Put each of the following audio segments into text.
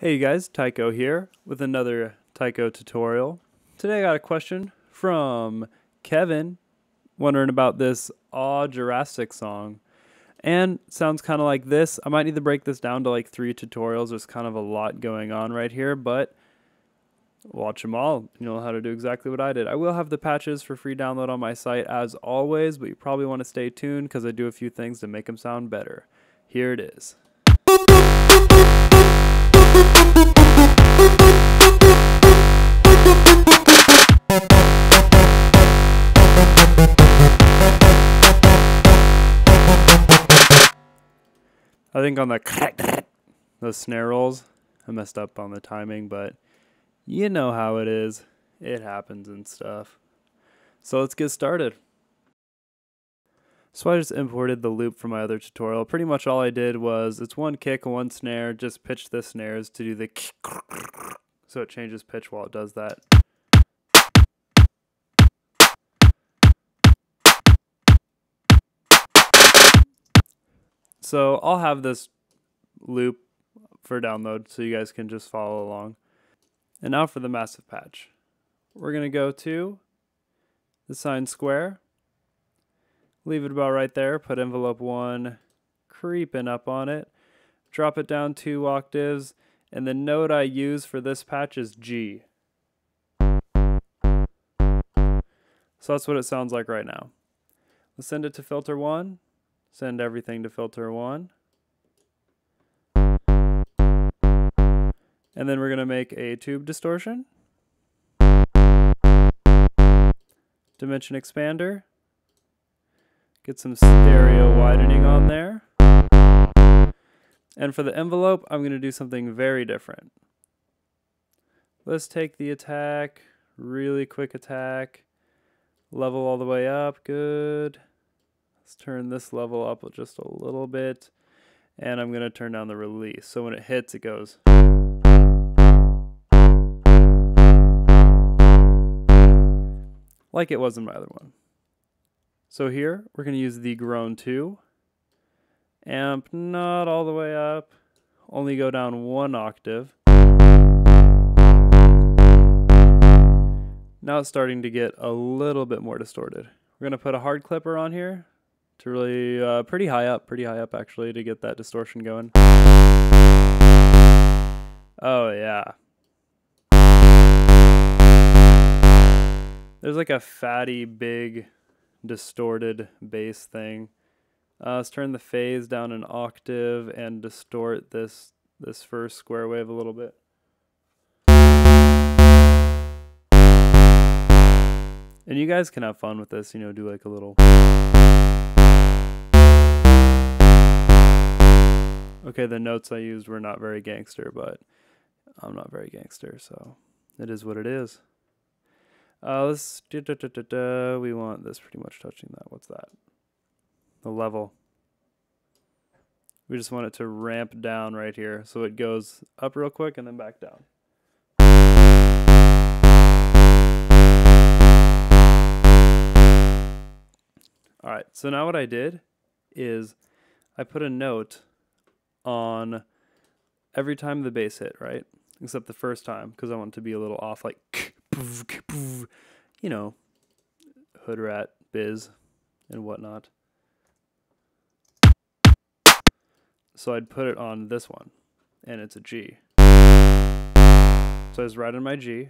Hey you guys, Tycho here with another Tycho tutorial. Today I got a question from Kevin wondering about this Aw Jurassic song. And it sounds kind of like this. I might need to break this down to like 3 tutorials. There's kind of a lot going on right here, but watch them all and you'll know how to do exactly what I did. I will have the patches for free download on my site as always, but you probably want to stay tuned because I do a few things to make them sound better. Here it is. I think on the those snare rolls, I messed up on the timing, but you know how it is. It happens and stuff. So let's get started. So I just imported the loop from my other tutorial. Pretty much all I did was, it's one kick, one snare, just pitch the snares to do the so it changes pitch while it does that. So I'll have this loop for download so you guys can just follow along. And now for the massive patch. We're going to go to the sign square, leave it about right there, put envelope 1 creeping up on it, drop it down 2 octaves, and the note I use for this patch is G. So that's what it sounds like right now. Let's send it to filter 1. Send everything to filter 1. And then we're going to make a tube distortion. Dimension expander. Get some stereo widening on there. And for the envelope, I'm going to do something very different. Let's take the attack, really quick attack, level all the way up, good. Let's turn this level up just a little bit, and I'm going to turn down the release. So when it hits, it goes. Like it was in my other one. So here, we're going to use the Groan 2. Amp not all the way up, only go down 1 octave. Now it's starting to get a little bit more distorted. We're going to put a hard clipper on here to really, pretty high up actually, to get that distortion going. Oh yeah. There's like a fatty, big, distorted bass thing. Let's turn the phase down an octave and distort this first square wave a little bit. And you guys can have fun with this, you know, do like a little. Okay, the notes I used were not very gangster, but I'm not very gangster, so it is what it is. Let's we want this pretty much touching that. What's that? The level. We just want it to ramp down right here, so it goes up real quick and then back down. Alright, so now what I did is I put a note on every time the bass hit, right? Except the first time, because I want it to be a little off, like, you know, hood rat, biz, and whatnot. So I'd put it on this one, and it's a G. So I was right on my G.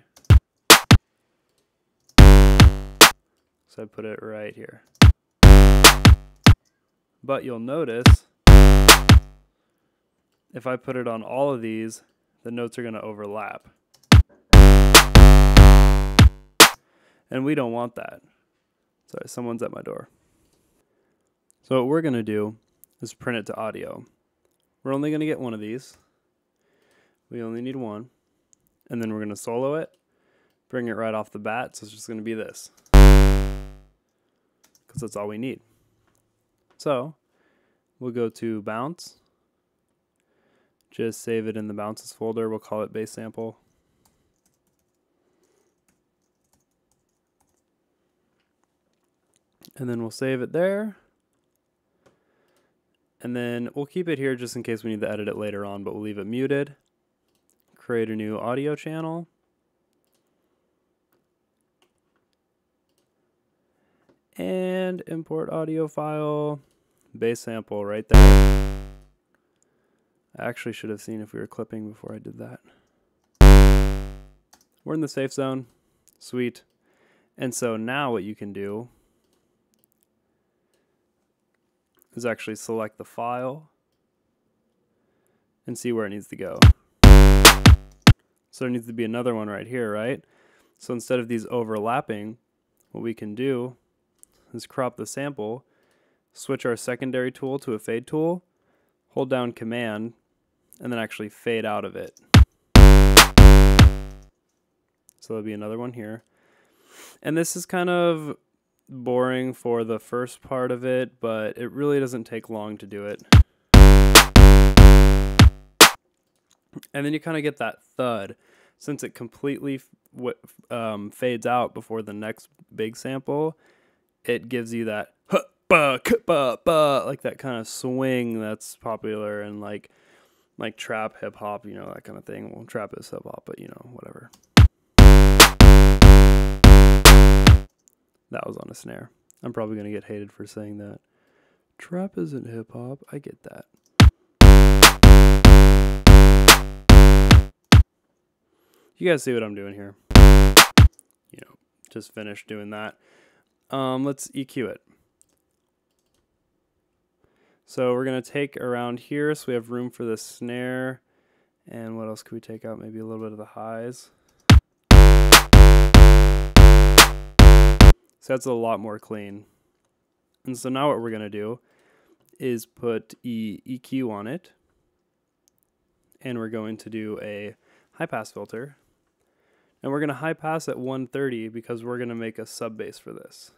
So I put it right here. But you'll notice, if I put it on all of these, the notes are going to overlap. And we don't want that. Sorry, someone's at my door. So what we're going to do is print it to audio. We're only going to get one of these. We only need one. And then we're going to solo it, bring it right off the bat, so it's just going to be this. Because that's all we need. So we'll go to bounce. Just save it in the bounces folder. We'll call it bass sample. And then we'll save it there. And then we'll keep it here just in case we need to edit it later on, but we'll leave it muted. create a new audio channel. And import audio file, bass sample right there. I actually should have seen if we were clipping before I did that. We're in the safe zone. Sweet. And so now what you can do is actually select the file and see where it needs to go. So there needs to be another one right here, right? So instead of these overlapping, what we can do is crop the sample, switch our secondary tool to a fade tool, hold down Command, and then actually fade out of it. So there'll be another one here. And this is kind of boring for the first part of it, but it really doesn't take long to do it. And then you kind of get that thud. Since it completely fades out before the next big sample, it gives you that like that kind of swing that's popular in like trap hip hop, you know, that kind of thing. Well, trap is hip hop, but you know, whatever. That was on a snare. I'm probably going to get hated for saying that. Trap isn't hip hop. I get that. You guys see what I'm doing here? You know, just finished doing that. Let's EQ it. So we're going to take around here so we have room for the snare. And what else could we take out? Maybe a little bit of the highs. So that's a lot more clean. And so now what we're going to do is put EQ on it. And we're going to do a high pass filter. And we're going to high pass at 130 because we're going to make a sub bass for this.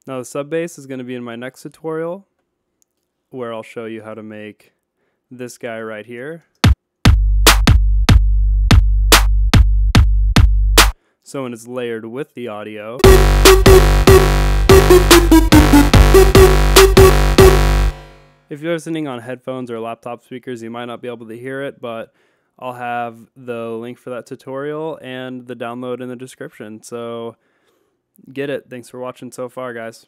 Now the sub bass is going to be in my next tutorial where I'll show you how to make this guy right here. So when it's layered with the audio, if you're listening on headphones or laptop speakers, you might not be able to hear it, but I'll have the link for that tutorial and the download in the description. So get it. Thanks for watching so far, guys.